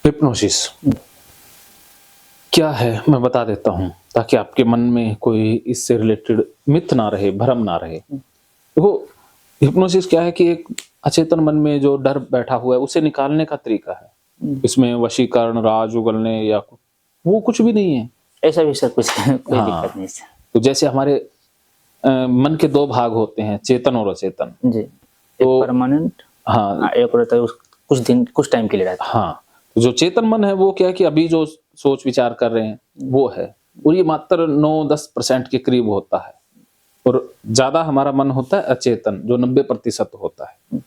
Hypnosis क्या है मैं बता देता हूँ, ताकि आपके मन में कोई इससे रिलेटेड मिथ ना रहे, भ्रम ना रहे। देखो, हिप्नोसिस क्या है कि एक अचेतन मन में जो डर बैठा हुआ है उसे निकालने का तरीका है। इसमें वशीकरण, राज उगलने या वो कुछ भी नहीं है। ऐसा भी सर कुछ कोई हाँ, दिक्कत नहीं सर। तो जैसे हमारे मन के दो भाग होते हैं, चेतन और अचेतन। जी, एक परमानेंट, हाँ, एक रहता है कुछ दिन कुछ टाइम के लिए रहता है। हाँ, तो जो चेतन मन है वो क्या है कि अभी जो सोच विचार कर रहे हैं वो है, और ये मात्र 9-10% के करीब होता है, और ज्यादा हमारा मन होता है अचेतन जो 90% होता है।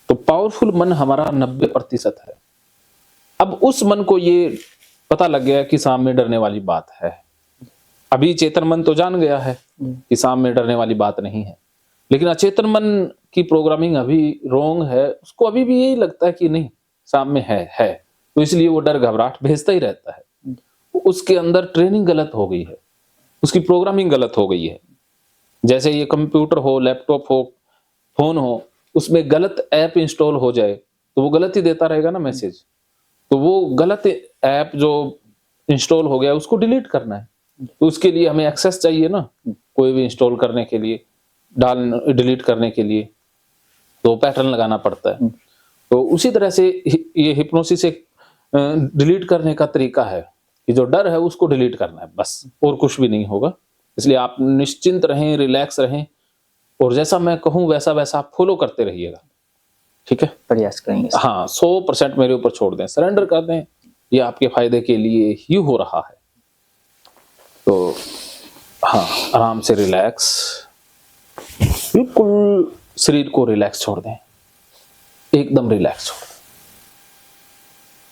तो पावरफुल मन हमारा 90% है। अब उस मन को ये पता लग गया कि सांप में डरने वाली बात है। अभी चेतन मन तो जान गया है कि सांप में डरने वाली बात नहीं है, लेकिन अचेतन मन की प्रोग्रामिंग अभी रोंग है। उसको अभी भी यही लगता है कि नहीं, सांप में है, तो इसलिए वो डर घबराहट भेजता ही रहता है। उसके अंदर ट्रेनिंग गलत हो गई है, उसकी प्रोग्रामिंग गलत हो गई है। जैसे ये कंप्यूटर हो, लैपटॉप हो, फोन हो, उसमें गलत ऐप इंस्टॉल हो जाए तो वो गलत ही देता रहेगा ना मैसेज। तो वो गलत ऐप जो इंस्टॉल हो गया उसको डिलीट करना है, तो उसके लिए हमें एक्सेस चाहिए ना, कोई भी इंस्टॉल करने के लिए, डिलीट करने के लिए तो पैटर्न लगाना पड़ता है। तो उसी तरह से ये हिप्नोसिस एक डिलीट करने का तरीका है कि जो डर है उसको डिलीट करना है, बस, और कुछ भी नहीं होगा। इसलिए आप निश्चिंत रहें, रिलैक्स रहें, और जैसा मैं कहूँ वैसा वैसा आप फॉलो करते रहिएगा। ठीक है, प्रयास करेंगे। हाँ, 100% मेरे ऊपर छोड़ दें, सरेंडर कर दें, ये आपके फायदे के लिए ही हो रहा है। तो हाँ, आराम से रिलैक्स, बिल्कुल शरीर को रिलैक्स छोड़ दें, एकदम रिलैक्स छोड़ दें।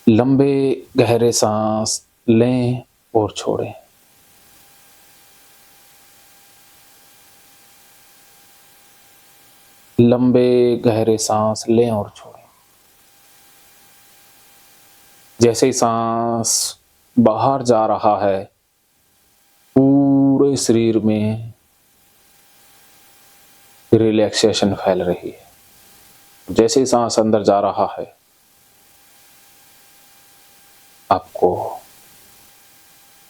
लंबे गहरे सांस लें और छोड़ें। लंबे गहरे सांस लें और छोड़ें। जैसे ही सांस बाहर जा रहा है, पूरे शरीर में रिलैक्सेशन फैल रही है। जैसे ही सांस अंदर जा रहा है, आपको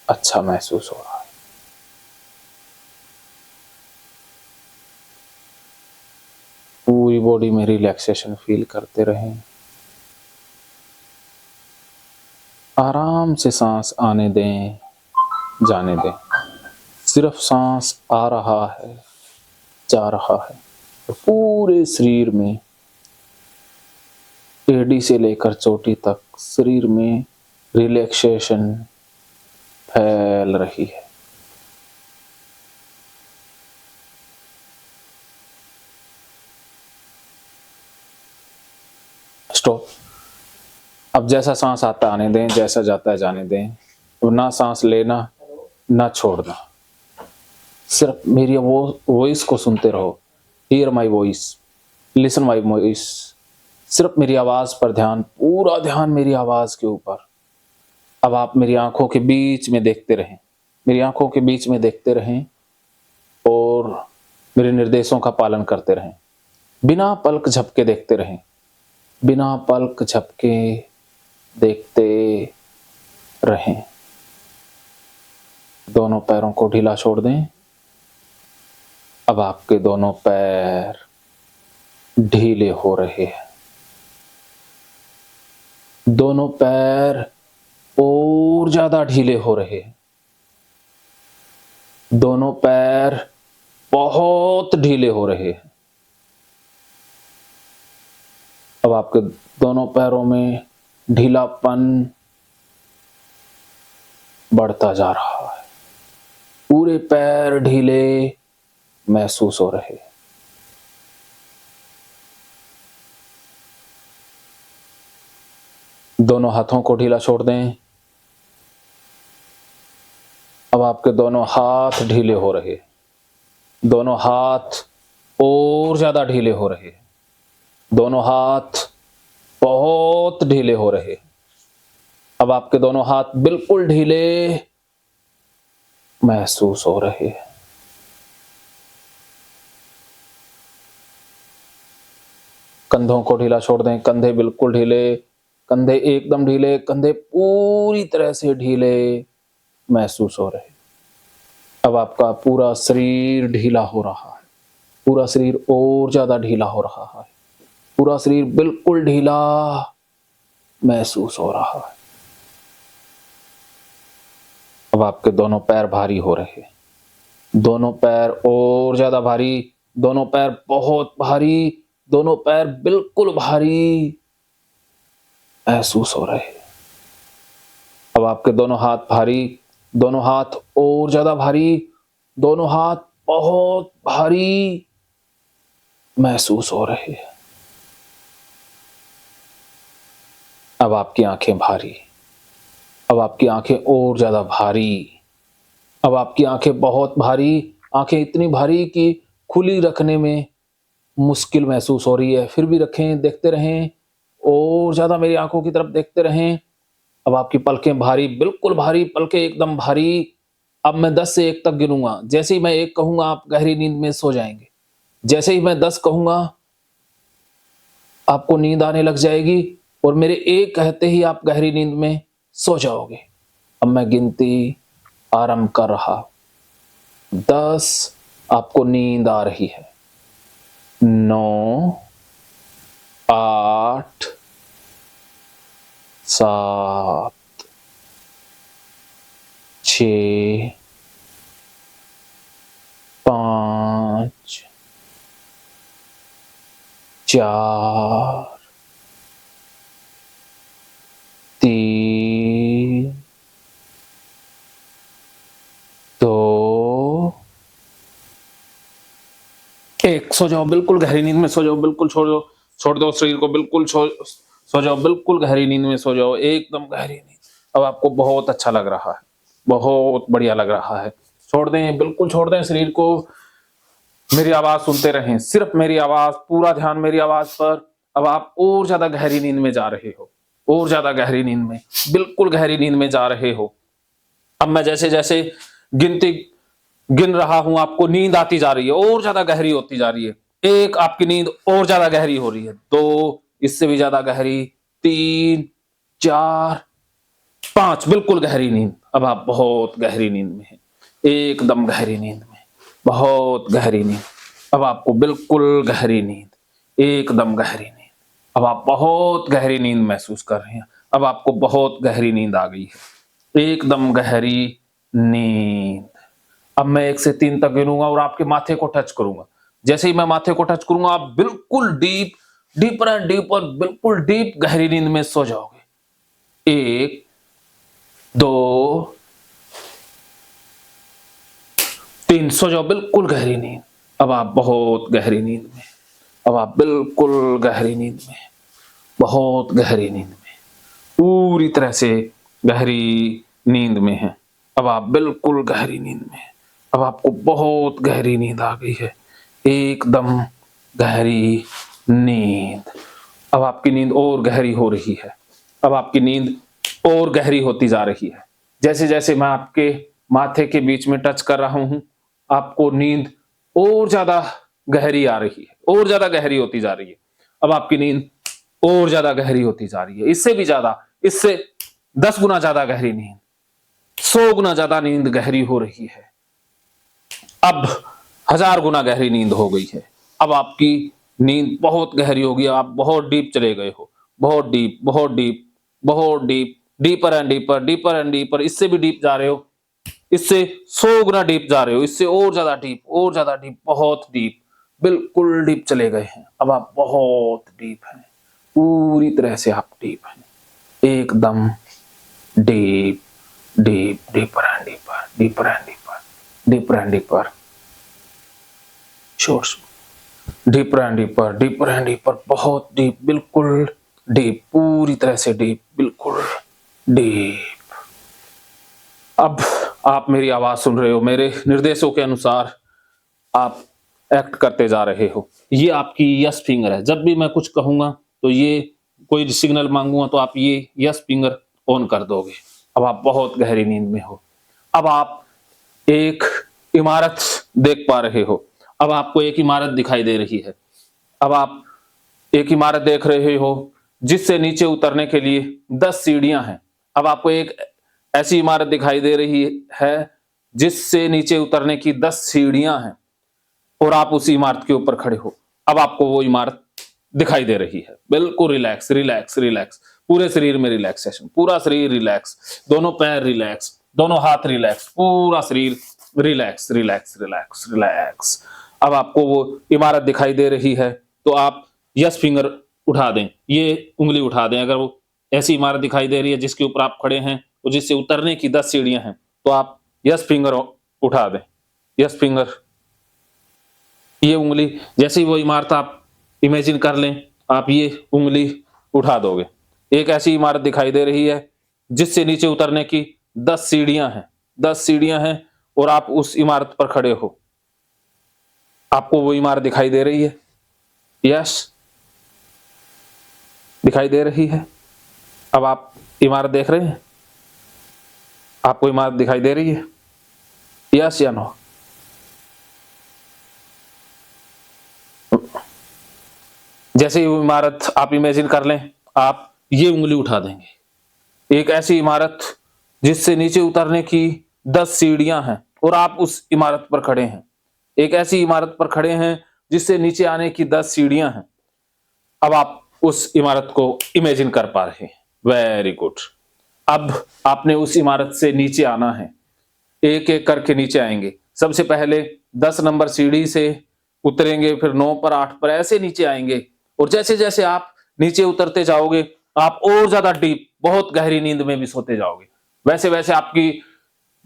अच्छा महसूस हो रहा है। पूरी बॉडी में रिलैक्सेशन फील करते रहें। आराम से सांस आने दें, जाने दें। सिर्फ सांस आ रहा है, जा रहा है, तो पूरे शरीर में, एड़ी से लेकर चोटी तक शरीर में रिलैक्सेशन फैल रही है। स्टॉप। अब जैसा सांस आता है आने दें, जैसा जाता है जाने दें। तो ना सांस लेना ना छोड़ना, सिर्फ मेरी वो वॉइस को सुनते रहो। Here my voice, listen my voice. सिर्फ मेरी आवाज पर ध्यान, पूरा ध्यान मेरी आवाज के ऊपर। अब आप मेरी आंखों के बीच में देखते रहें, मेरी आंखों के बीच में देखते रहें, और मेरे निर्देशों का पालन करते रहें। बिना पलक झपके देखते रहें, बिना पलक झपके देखते रहें। दोनों पैरों को ढीला छोड़ दें। अब आपके दोनों पैर ढीले हो रहे हैं। दोनों पैर और ज्यादा ढीले हो रहे हैं। दोनों पैर बहुत ढीले हो रहे हैं। अब आपके दोनों पैरों में ढीलापन बढ़ता जा रहा है। पूरे पैर ढीले महसूस हो रहे हैं। दोनों हाथों को ढीला छोड़ दें। अब आपके दोनों हाथ ढीले हो रहे हैं। दोनों हाथ और ज्यादा ढीले हो रहे हैं। दोनों हाथ बहुत ढीले हो रहे हैं। अब आपके दोनों हाथ बिल्कुल ढीले महसूस हो रहे हैं। कंधों को ढीला छोड़ दें। कंधे बिल्कुल ढीले, कंधे एकदम ढीले, कंधे पूरी तरह से ढीले महसूस हो रहे। अब आपका पूरा शरीर ढीला हो रहा है, पूरा शरीर और ज्यादा ढीला हो रहा है, पूरा शरीर बिल्कुल ढीला महसूस हो रहा है। अब आपके दोनों पैर भारी हो रहे, दोनों पैर और ज्यादा भारी, दोनों पैर बहुत भारी, दोनों पैर बिल्कुल भारी महसूस हो रहे। अब आपके दोनों हाथ भारी, दोनों हाथ और ज्यादा भारी, दोनों हाथ बहुत भारी महसूस हो रहे हैं। अब आपकी आंखें भारी, अब आपकी आंखें और ज्यादा भारी, अब आपकी आंखें बहुत भारी, आंखें इतनी भारी कि खुली रखने में मुश्किल महसूस हो रही है। फिर भी रखें, देखते रहें, और ज्यादा मेरी आंखों की तरफ देखते रहें। अब आपकी पलकें भारी, बिल्कुल भारी, पलकें एकदम भारी। अब मैं 10 से 1 तक गिनूंगा, जैसे ही मैं 1 कहूंगा आप गहरी नींद में सो जाएंगे। जैसे ही मैं 10 कहूंगा आपको नींद आने लग जाएगी, और मेरे 1 कहते ही आप गहरी नींद में सो जाओगे। अब मैं गिनती आरंभ कर रहा। 10 आपको नींद आ रही है। 9, 8, 7, 6, 5, 4, 3, 2, 1। सो जाओ, बिल्कुल गहरी नींद में सो जाओ, बिल्कुल छोड़ दो शरीर को, बिल्कुल सो जाओ, बिल्कुल गहरी नींद में सो जाओ, एकदम गहरी नींद। अब आपको बहुत अच्छा लग रहा है, बहुत बढ़िया लग रहा है। छोड़ दें, बिल्कुल छोड़ दें शरीर को। मेरी आवाज सुनते रहें, सिर्फ मेरी आवाज, पूरा ध्यान मेरी आवाज पर। अब आप और ज्यादा गहरी नींद में जा रहे हो, और ज्यादा गहरी नींद में, बिल्कुल गहरी नींद में जा रहे हो। अब मैं जैसे जैसे गिन रहा हूं, आपको नींद आती जा रही है, और ज्यादा गहरी होती जा रही है। 1, आपकी नींद और ज्यादा गहरी हो रही है। 2, इससे भी ज्यादा गहरी। 3, 4, 5, बिल्कुल गहरी नींद। अब आप बहुत गहरी नींद में हैं, एकदम गहरी नींद में, बहुत गहरी नींद। अब आपको बिल्कुल गहरी नींद, एकदम गहरी नींद। अब आप बहुत गहरी नींद महसूस कर रहे हैं। अब आपको बहुत गहरी नींद आ गई है, एकदम गहरी नींद। अब मैं 1 से 3 तक गिनूंगा और आपके माथे को टच करूंगा। जैसे ही मैं माथे को टच करूंगा आप बिल्कुल डीपर एंड डीपर, बिल्कुल डीप गहरी नींद में सो जाओगे। 1, 2, 3, सो जाओ, बिल्कुल गहरी नींद। अब आप बहुत गहरी नींद में, अब आप बिल्कुल गहरी नींद में, बहुत गहरी नींद में, पूरी तरह से गहरी नींद में हैं। अब आप बिल्कुल गहरी नींद में, अब आपको बहुत गहरी नींद आ गई है, एकदम गहरी नींद। अब आपकी नींद और गहरी हो रही है, अब आपकी नींद और गहरी होती जा रही है। जैसे जैसे मैं आपके माथे के बीच में टच कर रहा हूं, आपको नींद और ज्यादा गहरी आ रही है, और ज्यादा गहरी होती जा रही है। अब आपकी नींद और ज्यादा गहरी होती जा रही है, इससे भी ज्यादा, इससे 10 गुना ज्यादा गहरी नींद, 100 गुना ज्यादा नींद गहरी हो रही है। अब 1000 गुना गहरी नींद हो गई है। अब आपकी नींद बहुत गहरी होगी, आप बहुत डीप चले गए हो, बहुत डीप, बहुत डीप, बहुत deep, deeper and deeper, deeper and deeper, इससे भी डीप जा रहे हो, इससे 100 गुना डीप जा रहे हो, इससे और ज्यादा डीप, और ज्यादा डीप, बहुत डीप, बिल्कुल डीप चले गए हैं। अब आप बहुत डीप हैं, पूरी तरह से आप डीप हैं, एकदम deep, deep, deeper and deeper, deeper and deeper, deeper and deeper, sure, deeper and deeper, deeper and deeper, बहुत डीप, बिल्कुल डीप, पूरी तरह से डीप, बिल्कुल डीप। अब आप मेरी आवाज सुन रहे हो, मेरे निर्देशों के अनुसार आप एक्ट करते जा रहे हो। ये आपकी यस फिंगर है। जब भी मैं कुछ कहूंगा तो ये कोई सिग्नल मांगूंगा तो आप ये यस फिंगर ऑन कर दोगे। अब आप बहुत गहरी नींद में हो। अब आप एक इमारत देख पा रहे हो, अब आपको एक इमारत दिखाई दे रही है। अब आप एक इमारत देख रहे हो, जिससे नीचे उतरने के लिए 10 सीढ़ियां हैं। अब आपको एक ऐसी इमारत दिखाई दे रही है जिससे नीचे उतरने की 10 सीढ़ियां हैं और आप उस इमारत के ऊपर खड़े हो। अब आपको वो इमारत दिखाई दे रही है। बिल्कुल रिलैक्स रिलैक्स रिलैक्स, पूरे शरीर में रिलैक्सेशन, पूरा शरीर रिलैक्स, दोनों पैर रिलैक्स, दोनों हाथ रिलैक्स, पूरा शरीर रिलैक्स रिलैक्स रिलैक्स रिलैक्स। अब आपको वो इमारत दिखाई दे रही है तो आप यस फिंगर उठा दें, ये उंगली उठा दें। अगर वो ऐसी इमारत दिखाई दे रही है जिसके ऊपर आप खड़े हैं और जिससे उतरने की 10 सीढ़ियां हैं तो आप यस फिंगर उठा दें, यस फिंगर। ये उंगली जैसे ही वो इमारत आप इमेजिन कर लें, आप ये उंगली उठा दोगे। एक ऐसी इमारत दिखाई दे रही है जिससे नीचे उतरने की 10 सीढ़ियां हैं, 10 सीढ़ियां हैं और आप उस इमारत पर खड़े हो। आपको वो इमारत दिखाई दे रही है? यस, दिखाई दे रही है। अब आप इमारत देख रहे हैं? आपको इमारत दिखाई दे रही है? यस या नो? जैसे ही वो इमारत आप इमेजिन कर लें, आप ये उंगली उठा देंगे। एक ऐसी इमारत जिससे नीचे उतरने की 10 सीढ़ियां हैं और आप उस इमारत पर खड़े हैं। एक ऐसी इमारत पर खड़े हैं जिससे नीचे आने की 10 सीढ़ियां हैं। अब आप उस इमारत को इमेजिन कर पा रहे हैं। Very good. अब आपने उस इमारत से नीचे आना है, एक एक करके नीचे आएंगे। सबसे पहले 10 नंबर सीढ़ी से उतरेंगे, फिर 9 पर, 8 पर, ऐसे नीचे आएंगे। और जैसे जैसे आप नीचे उतरते जाओगे आप और ज्यादा डीप, बहुत गहरी नींद में भी सोते जाओगे। वैसे वैसे आपकी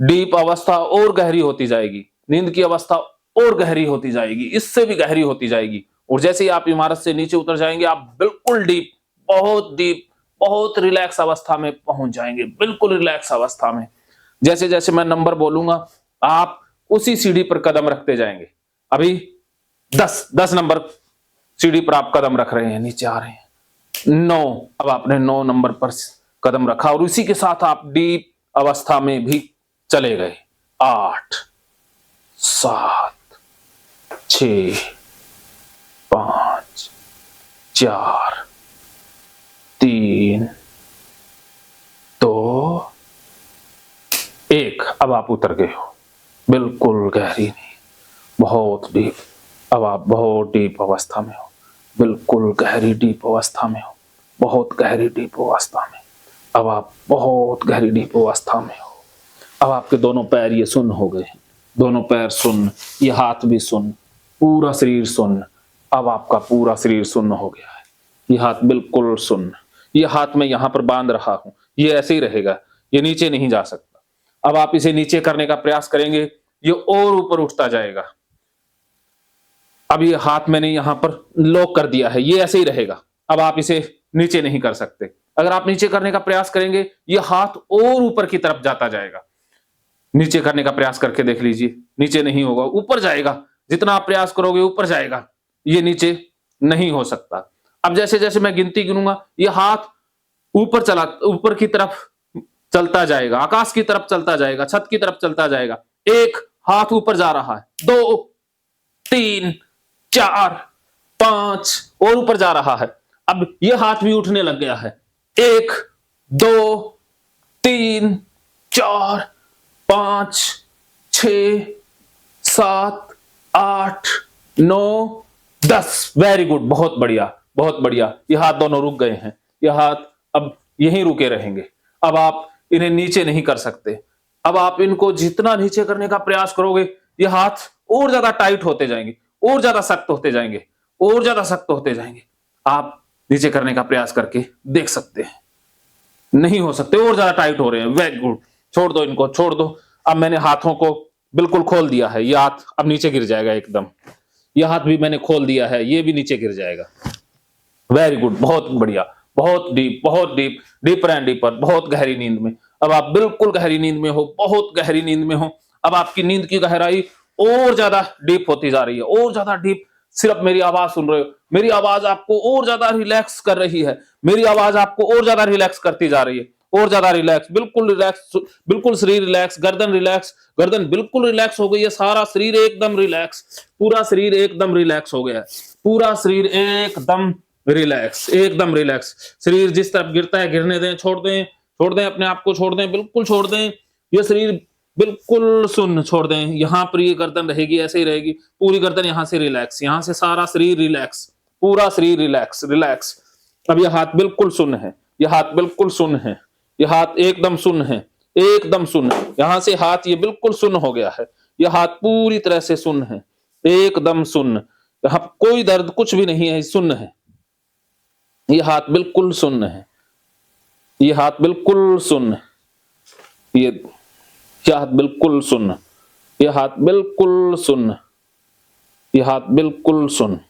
डीप अवस्था और गहरी होती जाएगी, नींद की अवस्था और गहरी होती जाएगी, इससे भी गहरी होती जाएगी। और जैसे ही आप इमारत से नीचे उतर जाएंगे आप बिल्कुल डीप, बहुत रिलैक्स अवस्था में पहुंच जाएंगे, बिल्कुल रिलैक्स अवस्था में। जैसे जैसे मैं नंबर बोलूंगा आप उसी सीढ़ी पर कदम रखते जाएंगे। अभी 10 नंबर सीढ़ी पर आप कदम रख रहे हैं, नीचे आ रहे हैं। 9, अब आपने 9 नंबर पर कदम रखा और उसी के साथ आप डीप अवस्था में भी चले गए। 8, 7, 6, 5, 4, 3, 2, 1। अब आप उतर गए हो, बिल्कुल गहरी नींद, बहुत डीप। अब आप बहुत डीप अवस्था में हो, बिल्कुल गहरी डीप अवस्था में हो, बहुत गहरी डीप अवस्था में। अब आप बहुत गहरी डीप अवस्था में हो। अब आपके दोनों पैर ये सुन्न हो गए हैं, दोनों पैर सुन्न, ये हाथ भी सुन्न, पूरा शरीर सुन्न। अब आपका पूरा शरीर सुन्न हो गया है, ये हाथ बिल्कुल सुन्न। ये हाथ मैं यहां पर बांध रहा हूं, ये ऐसे ही रहेगा, ये नीचे नहीं जा सकता। अब आप इसे नीचे करने का प्रयास करेंगे, ये और ऊपर उठता जाएगा। अब ये हाथ मैंने यहां पर लॉक कर दिया है, ये ऐसे ही रहेगा। अब आप इसे नीचे नहीं कर सकते। अगर आप नीचे करने का प्रयास करेंगे ये हाथ और ऊपर की तरफ जाता जाएगा। नीचे करने का प्रयास करके देख लीजिए, नीचे नहीं होगा, ऊपर जाएगा। जितना आप प्रयास करोगे ऊपर जाएगा, ये नीचे नहीं हो सकता। अब जैसे जैसे मैं गिनती गिनूंगा ये हाथ ऊपर की तरफ चलता जाएगा, आकाश की तरफ चलता जाएगा, छत की तरफ चलता जाएगा। 1 हाथ ऊपर जा रहा है, 2, 3, 4, 5 और ऊपर जा रहा है। अब ये हाथ भी उठने लग गया है। 1, 2, 3, 4, 5, 6, 7, 8, 9, 10। वेरी गुड, बहुत बढ़िया, बहुत बढ़िया। ये हाथ दोनों रुक गए हैं, ये हाथ अब यहीं रुके रहेंगे। अब आप इन्हें नीचे नहीं कर सकते। अब आप इनको जितना नीचे करने का प्रयास करोगे ये हाथ और ज्यादा टाइट होते जाएंगे, और ज्यादा सख्त होते जाएंगे, और ज्यादा सख्त होते जाएंगे। आप नीचे करने का प्रयास करके देख सकते हैं, नहीं हो सकते, और ज्यादा टाइट हो रहे हैं। वेरी गुड, छोड़ दो इनको, छोड़ दो। अब मैंने हाथों को बिल्कुल खोल दिया है, ये हाथ अब नीचे गिर जाएगा एकदम। ये हाथ भी मैंने खोल दिया है, ये भी नीचे गिर जाएगा। वेरी गुड, बहुत बढ़िया, बहुत डीप, बहुत डीप, डीपर एंड डीपर, बहुत गहरी नींद में। अब आप बिल्कुल गहरी नींद में हो, बहुत गहरी नींद में हो। अब आपकी नींद की गहराई और ज्यादा डीप होती जा रही है, और ज्यादा डीप। सिर्फ मेरी आवाज सुन रहे हो, मेरी आवाज आपको और ज्यादा रिलैक्स कर रही है, मेरी आवाज आपको और ज्यादा रिलैक्स करती जा रही है, और ज्यादा रिलैक्स, बिल्कुल रिलैक्स, बिल्कुल शरीर रिलैक्स, गर्दन रिलैक्स, गर्दन बिल्कुल रिलैक्स हो गई है, सारा शरीर एकदम रिलैक्स, पूरा शरीर एकदम रिलैक्स हो गया है, पूरा शरीर एकदम रिलैक्स, एकदम रिलैक्स। शरीर जिस तरफ गिरता है गिरने दें, छोड़ दें अपने आप को, छोड़ दें, बिल्कुल छोड़ दें। ये शरीर बिल्कुल सुन्न, छोड़ दें। यहाँ पर ये गर्दन रहेगी, ऐसे ही रहेगी, पूरी गर्दन यहाँ से रिलैक्स, यहाँ से सारा शरीर रिलैक्स, पूरा शरीर रिलैक्स रिलैक्स। अब ये हाथ बिल्कुल सुन्न है, ये हाथ बिल्कुल सुन्न है, ये हाथ एकदम सुन्न है, एकदम सुन्न। यहाँ से हाथ ये बिल्कुल सुन्न हो गया है, ये हाथ पूरी तरह से सुन्न है, एकदम सुन्न। यहाँ कोई दर्द कुछ भी नहीं है, सुन्न है। ये हाथ बिल्कुल सुन्न है, ये हाथ बिल्कुल सुन्न, ये हाथ बिल्कुल सुन्न, ये हाथ बिल्कुल सुन्न, ये हाथ बिल्कुल सुन्न,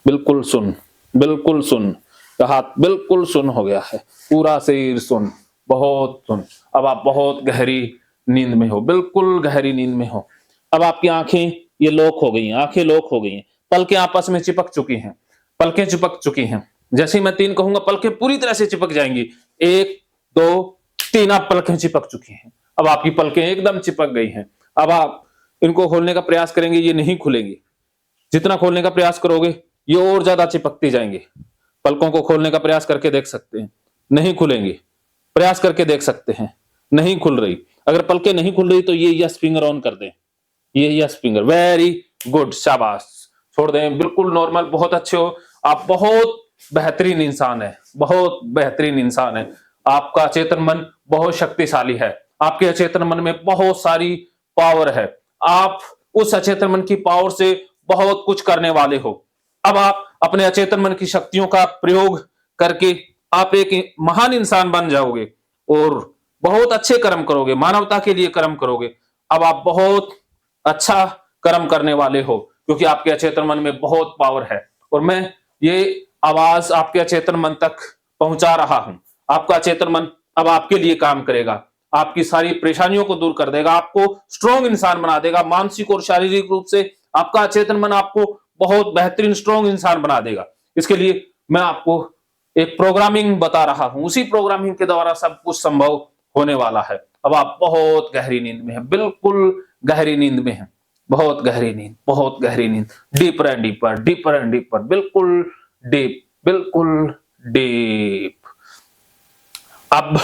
बिल्कुल सुन्न, बिल्कुल सुन्न। ये हाथ बिल्कुल सुन्न हो गया है, पूरा शरीर सुन्न, बहुत सुन्न। अब आप बहुत गहरी नींद में हो, बिल्कुल गहरी नींद में हो। अब आपकी आंखें ये लॉक हो गई हैं, आंखें लॉक हो गई हैं, पलकें आपस में चिपक चुकी हैं, पलकें चिपक चुकी हैं। जैसे ही मैं 3 कहूंगा पलकें पूरी तरह से चिपक जाएंगी। 1 2 3, आप पलकें चिपक चुकी हैं। अब आपकी पलकें एकदम चिपक गई हैं। अब आप इनको खोलने का प्रयास करेंगे, ये नहीं खुलेंगी। जितना खोलने का प्रयास करोगे ये और ज्यादा चिपकती जाएंगी। पलकों को खोलने का प्रयास करके देख सकते हैं, नहीं खुलेंगी। प्रयास करके देख सकते हैं, नहीं खुल रही। अगर पलकें नहीं खुल रही तो ये यस फिंगर ऑन कर दें, ये यस फिंगर, वेरी गुड, शाबाश। छोड़ दें, बिल्कुल नॉर्मल, बहुत अच्छे हो आप, बहुत बेहतरीन इंसान है, बहुत बेहतरीन इंसान है। आपका अचेतन मन बहुत शक्तिशाली है, आपके अचेतन मन में बहुत सारी पावर है। आप उस अचेतन मन की पावर से बहुत कुछ करने वाले हो। अब आप अपने अचेतन मन की शक्तियों का प्रयोग करके आप एक महान इंसान बन जाओगे और बहुत अच्छे कर्म करोगे, मानवता के लिए कर्म करोगे। अब आप बहुत अच्छा कर्म करने वाले हो, क्योंकि आपके अचेतन मन में बहुत पावर है। और मैं ये आवाज आपके अचेतन मन तक पहुंचा रहा हूं। आपका अचेतन मन अब आपके लिए काम करेगा, आपकी सारी परेशानियों को दूर कर देगा, आपको स्ट्रॉन्ग इंसान बना देगा, मानसिक और शारीरिक रूप से। आपका अचेतन मन आपको बहुत बेहतरीन स्ट्रॉन्ग इंसान बना देगा। इसके लिए मैं आपको एक प्रोग्रामिंग बता रहा हूं, उसी प्रोग्रामिंग के द्वारा सब कुछ संभव होने वाला है। अब आप बहुत गहरी नींद में हैं, बिल्कुल गहरी नींद में हैं, बहुत गहरी नींद, बहुत गहरी नींद, deeper and deeper, deeper and deeper, बिल्कुल डीप, बिल्कुल डीप। अब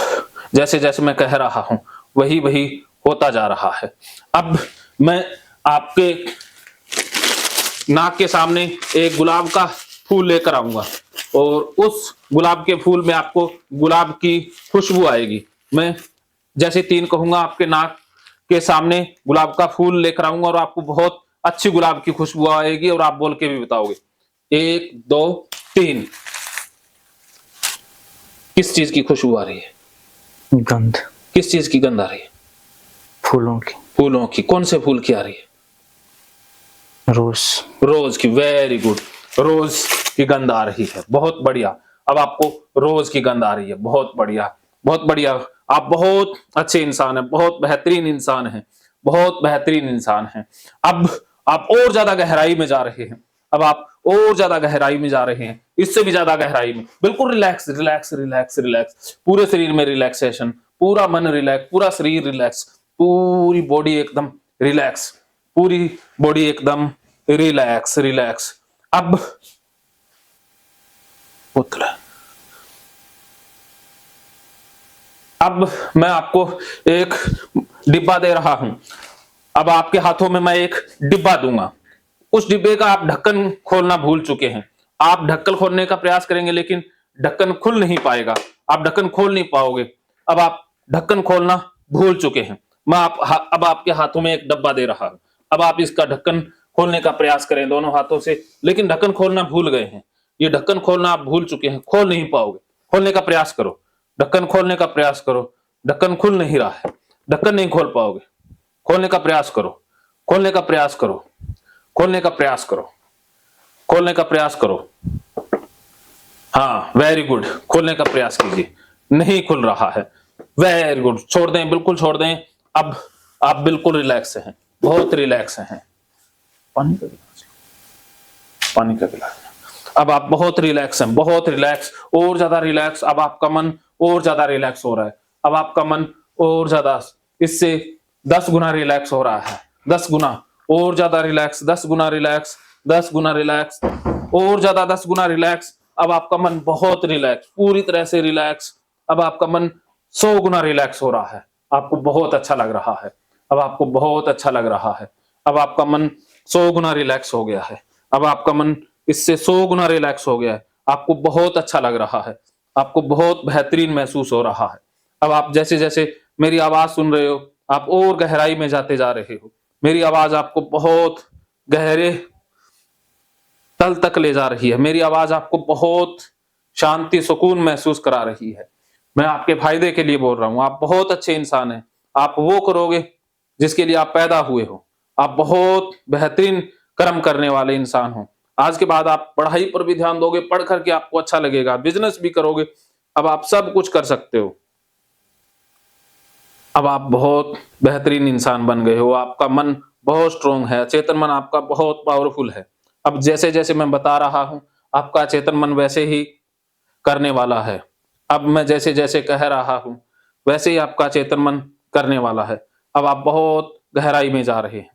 जैसे जैसे मैं कह रहा हूं वही वही होता जा रहा है। अब मैं आपके नाक के सामने एक गुलाब का फूल लेकर आऊंगा और उस गुलाब के फूल में आपको गुलाब की खुशबू आएगी। मैं जैसे 3 कहूंगा आपके नाक के सामने गुलाब का फूल लेकर आऊंगा और आपको बहुत अच्छी गुलाब की खुशबू आएगी और आप बोल के भी बताओगे। 1 2 3। किस चीज की खुशबू आ रही है? गंध। किस चीज की गंध आ रही है? फूलों की। फूलों की। कौन से फूल की आ रही है? रोज। रोज की, वेरी गुड, रोज की गंध आ रही है, बहुत बढ़िया। अब आपको रोज की गंध आ रही है, बहुत बढ़िया, बहुत बढ़िया। आप बहुत अच्छे इंसान हैं, बहुत बेहतरीन इंसान हैं, बहुत बेहतरीन इंसान हैं। अब आप और ज्यादा गहराई में जा रहे हैं, अब आप और ज्यादा गहराई में जा रहे हैं, इससे भी ज्यादा गहराई में। बिल्कुल रिलैक्स रिलैक्स रिलैक्स रिलैक्स, पूरे शरीर में रिलैक्सेशन, पूरा मन रिलैक्स, पूरा शरीर रिलैक्स, पूरी बॉडी एकदम रिलैक्स, पूरी बॉडी एकदम रिलैक्स रिलैक्स। अब अब मैं आपको एक डिब्बा दे रहा हूं। अब आपके हाथों में मैं एक डिब्बा दूंगा, उस डिब्बे का आप ढक्कन खोलना भूल चुके हैं। आप ढक्कन खोलने का प्रयास करेंगे लेकिन ढक्कन खुल नहीं पाएगा, आप ढक्कन खोल नहीं पाओगे। अब आप ढक्कन खोलना भूल चुके हैं। मैं अब आपके हाथों में एक डब्बा दे रहा हूं। अब आप इसका ढक्कन खोलने का प्रयास करें दोनों हाथों से, लेकिन ढक्कन खोलना भूल गए हैं। ये ढक्कन खोलना आप भूल चुके हैं, खोल नहीं पाओगे। खोलने का प्रयास करो, ढक्कन खोलने का प्रयास करो। ढक्कन खुल नहीं रहा है, ढक्कन नहीं खोल पाओगे। खोलने का प्रयास करो, खोलने का प्रयास करो, खोलने का प्रयास करो, खोलने का प्रयास करो। हाँ, वेरी गुड, खोलने का प्रयास कीजिए। नहीं खुल रहा है, वेरी गुड, छोड़ दें, बिल्कुल छोड़ दें। अब आप बिल्कुल रिलैक्स हैं, बहुत रिलैक्स हैं। पानी का गिलास, पानी का गिलास। अब आप बहुत रिलैक्स हैं, बहुत रिलैक्स, और ज्यादा रिलैक्स। अब आपका मन और ज्यादा रिलैक्स हो रहा है, अब आपका मन और ज्यादा इससे 10 गुना रिलैक्स हो रहा है, 10 गुना और ज्यादा रिलैक्स, 10 गुना रिलैक्स, 10 गुना रिलैक्स, और ज्यादा 10 गुना रिलैक्स। अब आपका मन बहुत रिलैक्स, पूरी तरह से रिलैक्स। अब आपका मन 100 गुना रिलैक्स हो रहा है। आपको बहुत अच्छा लग रहा है। अब आपको बहुत अच्छा लग रहा है। अब आपका मन 100 गुना रिलैक्स हो गया है। अब आपका मन इससे 100 गुना रिलैक्स हो गया है। आपको बहुत अच्छा लग रहा है। आपको बहुत बेहतरीन महसूस हो रहा है। अब आप जैसे-जैसे मेरी आवाज़ सुन रहे हो, आप और गहराई में जाते जा रहे हो। मेरी आवाज़ आपको बहुत गहरे तल तक ले जा रही है। मेरी आवाज़ आपको बहुत शांति, सुकून महसूस करा रही है। मैं आपके फ़ायदे के लिए बोल रहा हूँ। आप बहुत अच्छे इंसान हैं। आप वो करोगे जिसके लिए आप पैदा हुए हो। आप बहुत बेहतरीन कर्म करने वाले इंसान हो। आज के बाद आप पढ़ाई पर भी ध्यान दोगे, पढ़ कर के आपको अच्छा लगेगा, बिज़नेस भी करोगे। अब आप सब कुछ कर सकते हो। अब आप बहुत बेहतरीन इंसान बन गए हो। आपका मन बहुत स्ट्रॉन्ग है। चेतन मन आपका बहुत पावरफुल है। अब जैसे-जैसे मैं बता रहा हूँ, आपका चेतन मन वैसे ही करने वाला है। अब मैं जैसे-जैसे कह रहा हूँ, वैसे ही आपका चेतन मन करने वाला है। अब आप बहुत गहराई में जा रहे हैं,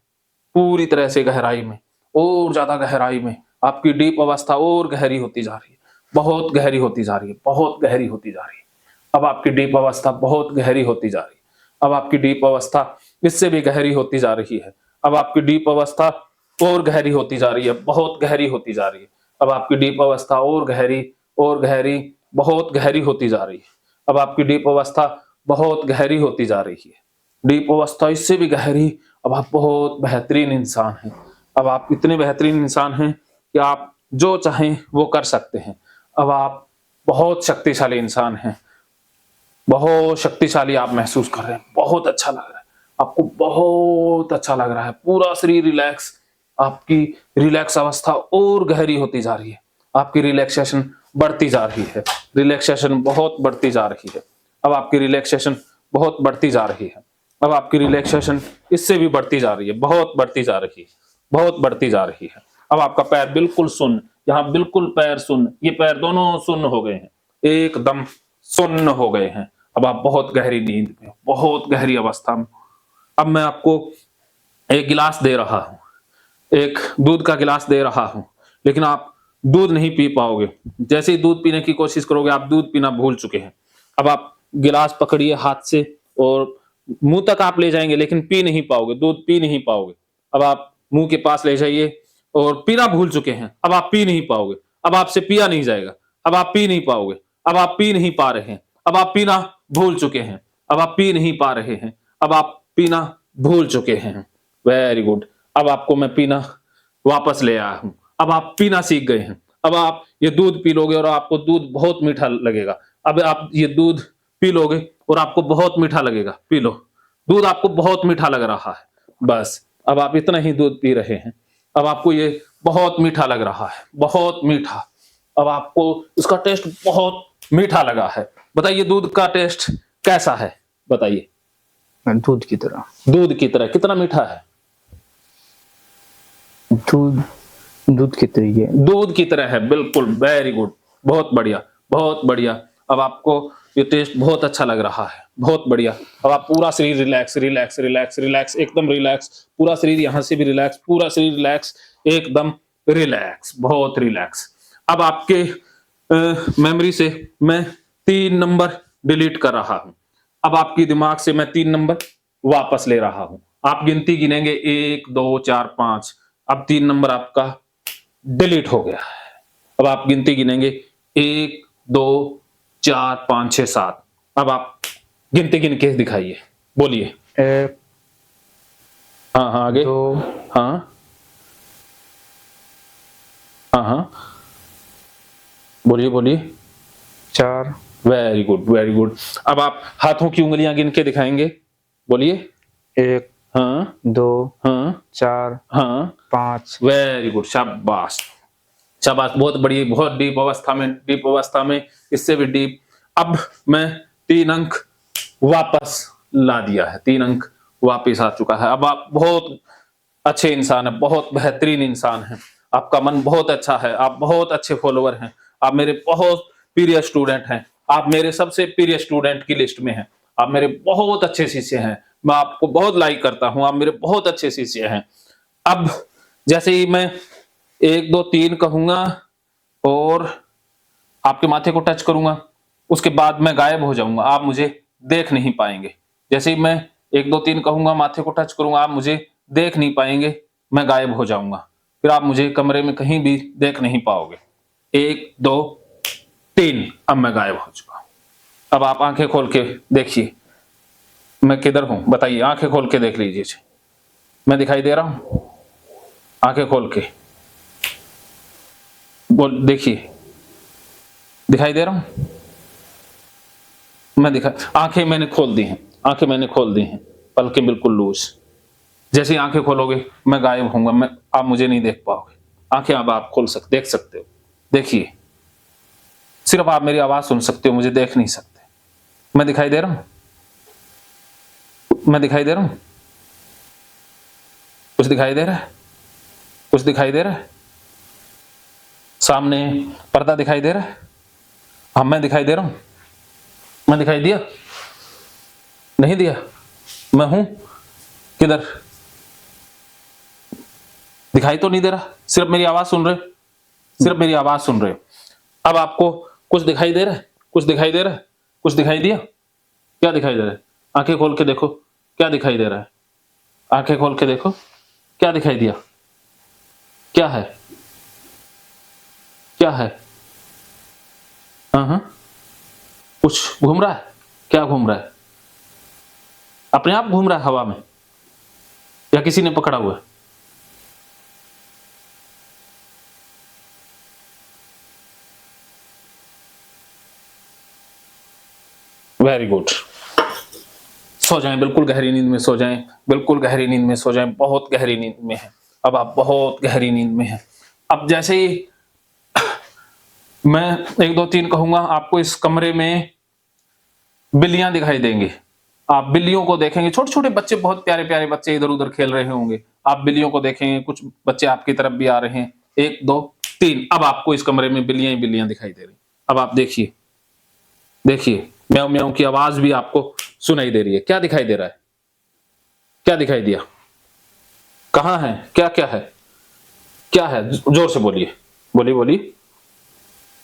पूरी तरह से गहराई में, और ज़्यादा गहराई में। आपकी डीप अवस्था और गहरी होती जा रही है, बहुत गहरी होती जा रही है, बहुत गहरी होती जा रही है। अब आपकी डीप अवस्था बहुत गहरी होती जा रही है। अब आपकी डीप अवस्था इससे भी गहरी होती जा रही है। अब आपकी डीप अवस्था और गहरी होती जा रही है, बहुत गहरी होती जा रही है। अब आपकी डीप अवस्था और गहरी, बहुत गहरी होती जा रही है। अब आपकी डीप अवस्था बहुत गहरी होती जा रही है। डीप अवस्था इससे भी गहरी। अब आप बहुत बेहतरीन इंसान हैं। अब आप इतने बेहतरीन इंसान हैं कि आप जो चाहें वो कर सकते हैं। अब आप बहुत शक्तिशाली इंसान हैं। बहुत शक्तिशाली आप महसूस कर रहे हैं। बहुत अच्छा लग रहा है। आपको बहुत अच्छा लग रहा है। पूरा शरीर रिलैक्स, आपकी रिलैक्स अवस्था और गहरी होती जा रही है। आपकी रिलैक्सेशन बढ़ती जा रही है। रिलैक्सेशन बहुत बढ़ती जा रही है। अब आपकी रिलैक्सेशन बहुत बढ़ती जा रही है। अब आपकी रिलैक्सेशन इससे भी बढ़ती जा रही है, बहुत बढ़ती जा रही है, बहुत बढ़ती जा रही है। अब आपका पैर बिल्कुल सुन्न, यहाँ बिल्कुल पैर सुन्न, ये पैर दोनों सुन्न हो गए हैं, एकदम सुन्न हो गए हैं। अब आप बहुत गहरी नींद में, बहुत गहरी अवस्था में। अब मैं आपको एक गिलास दे रहा हूँ, एक दूध का गिलास दे रहा हूँ, लेकिन आप दूध नहीं पी पाओगे। जैसे ही दूध पीने की कोशिश करोगे, आप दूध पीना भूल चुके हैं। अब आप गिलास पकड़िए हाथ से और मुंह तक आप ले जाएंगे, लेकिन पी नहीं पाओगे, दूध पी नहीं पाओगे। अब आप मुंह के पास ले जाइए और पीना भूल चुके हैं। अब आप पी नहीं पाओगे। अब आपसे पिया नहीं जाएगा। अब आप पी नहीं पाओगे। अब आप पी नहीं पा रहे हैं। अब आप पीना भूल चुके हैं। अब आप पी नहीं पा रहे हैं। अब आप पीना भूल चुके हैं। Very good. अब आपको मैं पीना वापस ले आया हूं। अब आप पीना सीख गए हैं। अब आप ये दूध पी लोगे और आपको दूध बहुत मीठा लगेगा। अब आप ये दूध पी लोगे और आपको बहुत मीठा लगेगा। पी लो, दूध आपको बहुत मीठा लग रहा है। बस अब आप इतना ही दूध पी रहे हैं। अब आपको ये बहुत मीठा लग रहा है, बहुत मीठा। अब आपको उसका टेस्ट बहुत मीठा लगा है। बताइए दूध का टेस्ट कैसा है? बताइए। दूध की तरह। दूध की तरह। कितना मीठा है? दूध दूध की तरह ही है। दूध की तरह है, बिल्कुल। वेरी गुड, बहुत बढ़िया, बहुत बढ़िया। अब आपको ये टेस्ट बहुत अच्छा लग रहा है, बहुत बढ़िया। अब आप पूरा शरीर रिलैक्स, रिलैक्स, रिलैक्स, रिलैक्स, एकदम रिलैक्स। पूरा शरीर यहाँ से भी रिलैक्स, पूरा शरीर रिलैक्स, एकदम रिलैक्स, बहुत रिलैक्स। अब आपके मेमोरी से मैं 3 नंबर डिलीट कर रहा हूं। अब आपकी दिमाग से मैं 3 नंबर वापस ले रहा हूं। आप गिनती गिनेंगे 1 2 4 5। अब 3 नंबर आपका डिलीट हो गया है। अब आप गिनती गिनेंगे 1 2 4 5 6 7। अब आप गिनती गिन के दिखाइए, बोलिए। 1 हाँ हाँ, आगे। 2 हाँ हाँ हाँ, बोलिए बोलिए। 4 वेरी गुड, वेरी गुड। अब आप हाथों की उंगलियां गिन के दिखाएंगे, बोलिए। 1 हाँ 2 हाँ 4 हाँ, 5। वेरी गुड, शाबाश, शाबाश, बहुत बढ़िया, बहुत डीप अवस्था में, डीप अवस्था में, इससे भी डीप। अब मैं 3 अंक वापस ला दिया है, 3 अंक वापस आ चुका है। अब आप बहुत अच्छे इंसान हैं, बहुत बेहतरीन इंसान हैं। आपका मन बहुत अच्छा है, आप बहुत अच्छे फॉलोवर हैं, आप मेरे बहुत प्रिय स्टूडेंट हैं, आप मेरे सबसे प्रिय स्टूडेंट की लिस्ट में हैं, आप मेरे बहुत अच्छे शिष्य हैं, मैं आपको बहुत लाइक करता हूं, आप मेरे बहुत अच्छे शिष्य हैं। अब जैसे ही मैं 1 2 3 कहूंगा और आपके माथे को टच करूंगा, उसके बाद मैं गायब हो जाऊंगा, आप मुझे देख नहीं पाएंगे। जैसे ही मैं 1 2 3 कहूंगा, माथे को टच करूंगा, आप मुझे देख नहीं पाएंगे, मैं गायब हो जाऊंगा। फिर आप मुझे कमरे में कहीं भी देख नहीं पाओगे। 1 2 3, अब मैं गायब हो चुका। अब आप आंखें खोल के देखिए मैं किधर हूं, बताइए। आंखें खोल के देख लीजिए, मैं दिखाई दे रहा हूं? आंखें खोल के बोल, देखिए दिखाई दे रहा हूं? आंखें मैंने खोल दी हैं, आंखें मैंने खोल दी हैं, पलकें बिल्कुल लूज। जैसे ही आंखें खोलोगे मैं गायब होऊंगा, मैं आप मुझे नहीं देख पाओगे। आंखें अब आप देख सकते हो। देखिए, सिर्फ आप मेरी आवाज सुन सकते हो, मुझे देख नहीं सकते। मैं दिखाई दे रहा हूं? मैं दिखाई दे रहा हूं? कुछ दिखाई दे रहा है? कुछ दिखाई दे रहा है? सामने पर्दा दिखाई दे रहा है? हाँ, मैं दिखाई दे रहा हूं? मैं दिखाई दिया? नहीं दिया? मैं हूं किधर? दिखाई तो नहीं दे रहा, सिर्फ मेरी आवाज सुन रहे हो, सिर्फ मेरी आवाज सुन रहे हो। अब आपको कुछ दिखाई दे रहा है? कुछ दिखाई दे रहा है? कुछ दिखाई दिया? क्या दिखाई दे रहा है? आंखें खोल के देखो, क्या दिखाई दे रहा है? आंखें खोल के देखो, क्या दिखाई दिया? क्या है? क्या है? हाँ, कुछ घूम रहा है? क्या घूम रहा है? अपने आप घूम रहा है हवा में, या किसी ने पकड़ा हुआ है? Very good. सो जाएं, बिल्कुल गहरी नींद में सो जाएं, बिल्कुल गहरी नींद में सो जाएं, बहुत गहरी नींद में है। अब आप बहुत गहरी नींद में हैं। अब जैसे ही मैं 1 2 3 कहूंगा, आपको इस कमरे में बिल्लियां दिखाई देंगी। आप बिल्लियों को देखेंगे, छोटे छोटे बच्चे, बहुत प्यारे प्यारे बच्चे इधर उधर खेल रहे होंगे। आप बिल्लियों को देखेंगे, कुछ बच्चे आपकी तरफ भी आ रहे हैं। 1 2 3, अब आपको इस कमरे में बिल्लियां ही बिल्लियां दिखाई दे रही। अब आप देखिए, देखिए म्याऊं म्याऊं की आवाज भी आपको सुनाई दे रही है। क्या दिखाई दे रहा है? क्या दिखाई दिया? कहां है? क्या क्या है? क्या है? जोर से बोलिए, बोलिए बोलिए,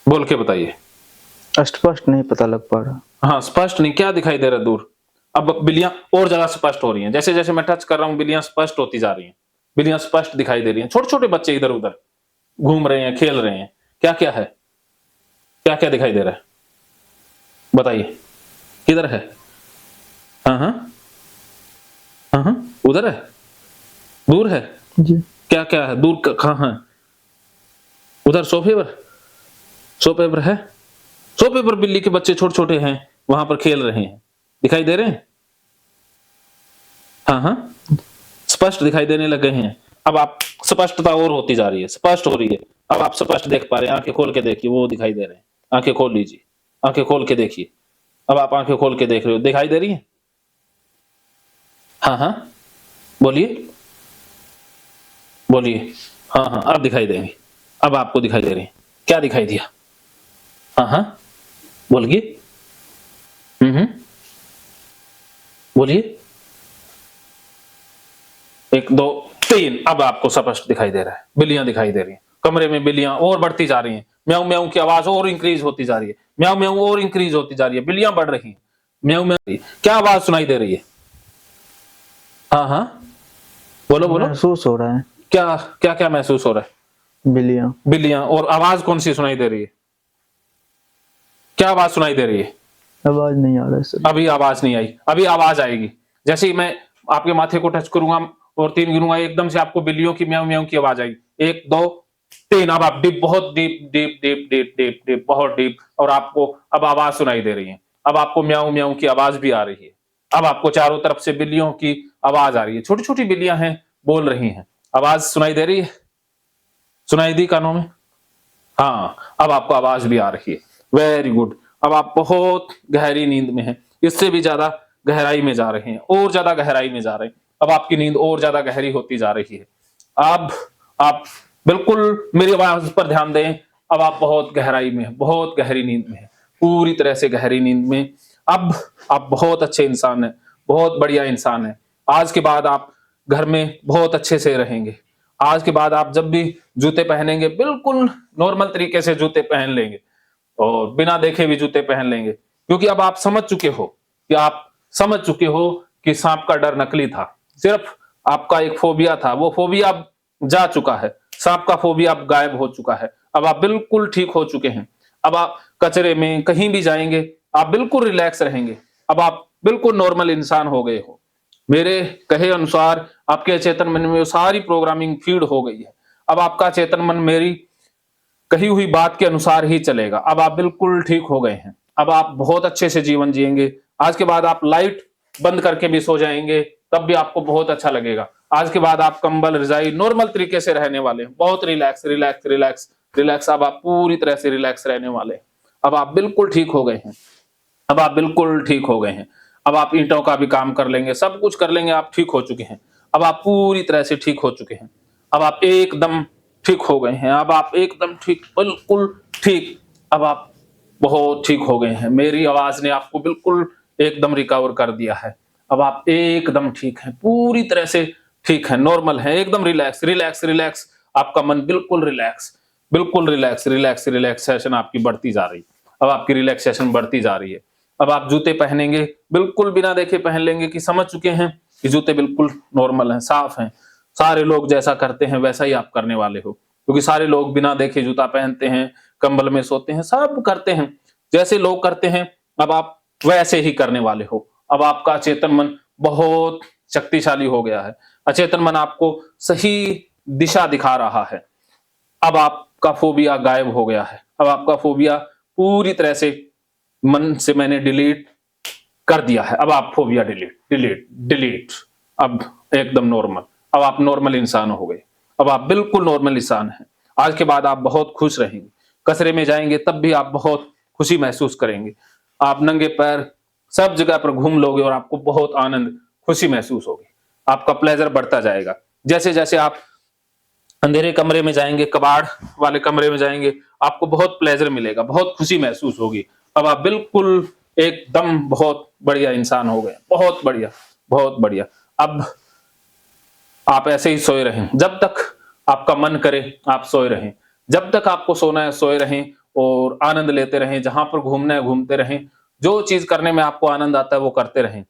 बोल के बताइए। स्पष्ट नहीं पता लग पा रहा। हाँ, स्पष्ट नहीं, क्या दिखाई दे रहा है दूर? अब बिल्लियां और ज्यादा स्पष्ट हो रही हैं। जैसे जैसे मैं टच कर रहा हूं, बिल्लियां स्पष्ट होती जा रही हैं, बिल्लियां स्पष्ट दिखाई दे रही हैं। छोटे छोटे बच्चे इधर उधर घूम रहे हैं, खेल रहे हैं। क्या क्या है? क्या क्या दिखाई दे रहा है? बताइए, किधर है? हाँ हाँ हाँ हाँ, उधर है? दूर है? जी। क्या क्या है दूर? कहाँ है? उधर सोफे पर? सोफे पर है? सोफे पर बिल्ली के बच्चे छोटे छोटे हैं, वहां पर खेल रहे हैं, दिखाई दे रहे हैं? हाँ हाँ, स्पष्ट दिखाई देने लगे हैं। अब आप, स्पष्टता और होती जा रही है, स्पष्ट हो रही है। अब आप स्पष्ट देख पा रहे हैं। आंखें खोल के देखिए, वो दिखाई दे रहे हैं। आंखें खोल लीजिए, आंखें खोल के देखिए। अब आप आंखें खोल के देख रहे हो, दिखाई दे रही है? हाँ हाँ, बोलिए बोलिए। हाँ हाँ, अब दिखाई देंगी। अब आपको दिखाई दे रही है। क्या दिखाई दिया? हाँ हाँ, बोलिए। बोलिए। 1 2 3, अब आपको स्पष्ट दिखाई दे रहा है। बिल्लियां दिखाई दे रही हैं, कमरे में बिल्लियां और बढ़ती जा रही हैं। म्याऊं म्याऊं की आवाज और इंक्रीज होती जा रही है, म्याऊं म्याऊं और इंक्रीज होती जा रही है। बिल्लियां बढ़ रही हैं, म्याऊं म्याऊं। क्या आवाज सुनाई दे रही है? हाँ हाँ, बोलो बोलो। महसूस हो रहा है। क्या क्या क्या महसूस हो रहा है? बिल्लियां। बिल्लियां। और आवाज कौन सी सुनाई दे रही है? क्या आवाज सुनाई दे रही है? आवाज नहीं आ रहा है सर। अभी आवाज नहीं आई, अभी आवाज आएगी। जैसे ही मैं आपके माथे को टच करूंगा और 3 गिनूंगा, एकदम से आपको बिल्लियों की म्याऊं म्याऊं की आवाज आएगी। 1 2 3, अब आप डीप, बहुत deep deep deep deep deep deep, बहुत डीप। और आपको अब आवाज सुनाई दे रही है। अब आपको म्याऊं म्याऊं की आवाज भी आ रही है। अब आपको चारों तरफ से बिल्लियों की आवाज आ रही है। छोटी छोटी बिल्लियां हैं, बोल रही हैं। आवाज सुनाई दे रही है? सुनाई दी कानों में? हाँ, अब आपको आवाज भी आ रही है। Very good. अब आप बहुत गहरी नींद में हैं, इससे भी ज्यादा गहराई में जा रहे हैं, और ज्यादा गहराई में जा रहे हैं। अब आपकी नींद और ज्यादा गहरी होती जा रही है। अब आप बिल्कुल मेरी आवाज पर ध्यान दें। अब आप बहुत गहराई में हैं, बहुत गहरी नींद में हैं, पूरी तरह से गहरी नींद में। अब आप बहुत अच्छे इंसान हैं, बहुत बढ़िया इंसान हैं। आज के बाद आप घर में बहुत अच्छे से रहेंगे। आज के बाद आप जब भी जूते पहनेंगे, बिल्कुल नॉर्मल तरीके से जूते पहन लेंगे। और बिना देखे भी जूते पहन लेंगे, क्योंकि अब आप समझ चुके हो कि सांप का डर नकली था, सिर्फ आपका एक फोबिया था, वो फोबिया अब जा चुका है, सांप का फोबिया अब गायब हो चुका है, अब आप बिल्कुल ठीक हो चुके हैं। अब आप कचरे में कहीं भी जाएंगे आप बिल्कुल रिलैक्स रहेंगे, अब आप बिल्कुल नॉर्मल इंसान हो गए हो। मेरे कहे अनुसार आपके अचेतन मन में वो सारी प्रोग्रामिंग फीड हो गई है। अब आपका चेतन मन मेरी कही हुई बात के अनुसार ही चलेगा। अब आप बिल्कुल ठीक हो गए हैं, अब आप बहुत अच्छे से जीवन जिएंगे। आज के बाद आप लाइट बंद करके भी सो जाएंगे तब भी आपको बहुत अच्छा लगेगा। आज के बाद आप कंबल रजाई नॉर्मल तरीके से रहने वाले हैं, बहुत रिलैक्स रिलैक्स रिलैक्स रिलैक्स। अब आप पूरी तरह से रिलैक्स रहने वाले हैं। अब आप बिल्कुल ठीक हो गए हैं, अब आप बिल्कुल ठीक हो गए हैं। अब आप ईंटों का भी काम कर लेंगे, सब कुछ कर लेंगे, आप ठीक हो चुके हैं। अब आप पूरी तरह से ठीक हो चुके हैं, अब आप एकदम ठीक हो गए हैं, अब आप एकदम ठीक, बिल्कुल ठीक। अब आप बहुत ठीक हो गए हैं, मेरी आवाज ने आपको बिल्कुल एकदम रिकवर कर दिया है। अब आप एकदम ठीक हैं, पूरी तरह से ठीक है, नॉर्मल है, एकदम रिलैक्स रिलैक्स रिलैक्स। आपका मन बिल्कुल रिलैक्स, बिल्कुल रिलैक्स रिलैक्स रिलैक्सेशन आपकी बढ़ती जा रही है। अब आपकी रिलैक्सेशन बढ़ती जा रही है। अब आप जूते पहनेंगे, बिल्कुल बिना देखे पहन लेंगे कि समझ चुके हैं कि जूते बिल्कुल नॉर्मल हैं, साफ हैं। सारे लोग जैसा करते हैं वैसा ही आप करने वाले हो, क्योंकि सारे लोग बिना देखे जूता पहनते हैं, कंबल में सोते हैं, सब करते हैं जैसे लोग करते हैं। अब आप वैसे ही करने वाले हो। अब आपका अचेतन मन बहुत शक्तिशाली हो गया है, अचेतन मन आपको सही दिशा दिखा रहा है। अब आपका फोबिया गायब हो गया है, अब आपका फोबिया पूरी तरह से मन से मैंने डिलीट कर दिया है। अब आप फोबिया डिलीट डिलीट डिलीट, अब एकदम नॉर्मल, अब आप नॉर्मल इंसान हो गए, अब आप बिल्कुल नॉर्मल इंसान हैं। आज के बाद आप बहुत खुश रहेंगे, कचरे में जाएंगे तब भी आप बहुत खुशी महसूस करेंगे। आप नंगे पैर सब जगह पर घूम लोगे और आपको बहुत आनंद खुशी महसूस होगी, आपका प्लेजर बढ़ता जाएगा। जैसे जैसे आप अंधेरे कमरे में जाएंगे, कबाड़ वाले कमरे में जाएंगे, आपको बहुत प्लेजर मिलेगा, बहुत खुशी महसूस होगी। अब आप बिल्कुल एकदम बहुत बढ़िया इंसान हो गए, बहुत बढ़िया बहुत बढ़िया। अब आप ऐसे ही सोए रहें, जब तक आपका मन करे आप सोए रहें, जब तक आपको सोना है सोए रहें और आनंद लेते रहें। जहां पर घूमना है घूमते रहें, जो चीज करने में आपको आनंद आता है वो करते रहें,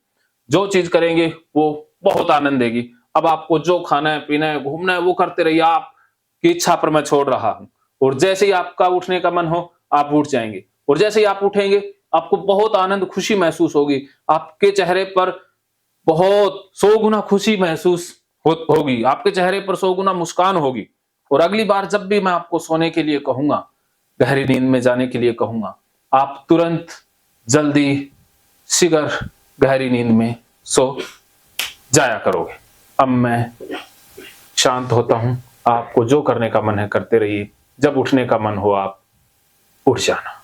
जो चीज करेंगे वो बहुत आनंद देगी। अब आपको जो खाना है पीना है घूमना है वो करते रहिए, आपकी इच्छा पर मैं छोड़ रहा हूं। और जैसे ही आपका उठने का मन हो आप उठ जाएंगे, और जैसे ही आप उठेंगे आपको बहुत आनंद खुशी महसूस होगी, आपके चेहरे पर बहुत 100 गुना खुशी महसूस होगी, आपके चेहरे पर 100 गुना मुस्कान होगी। और अगली बार जब भी मैं आपको सोने के लिए कहूंगा, गहरी नींद में जाने के लिए कहूंगा, आप तुरंत जल्दी शीघ्र गहरी नींद में सो जाया करोगे। अब मैं शांत होता हूं, आपको जो करने का मन है करते रहिए, जब उठने का मन हो आप उठ जाना।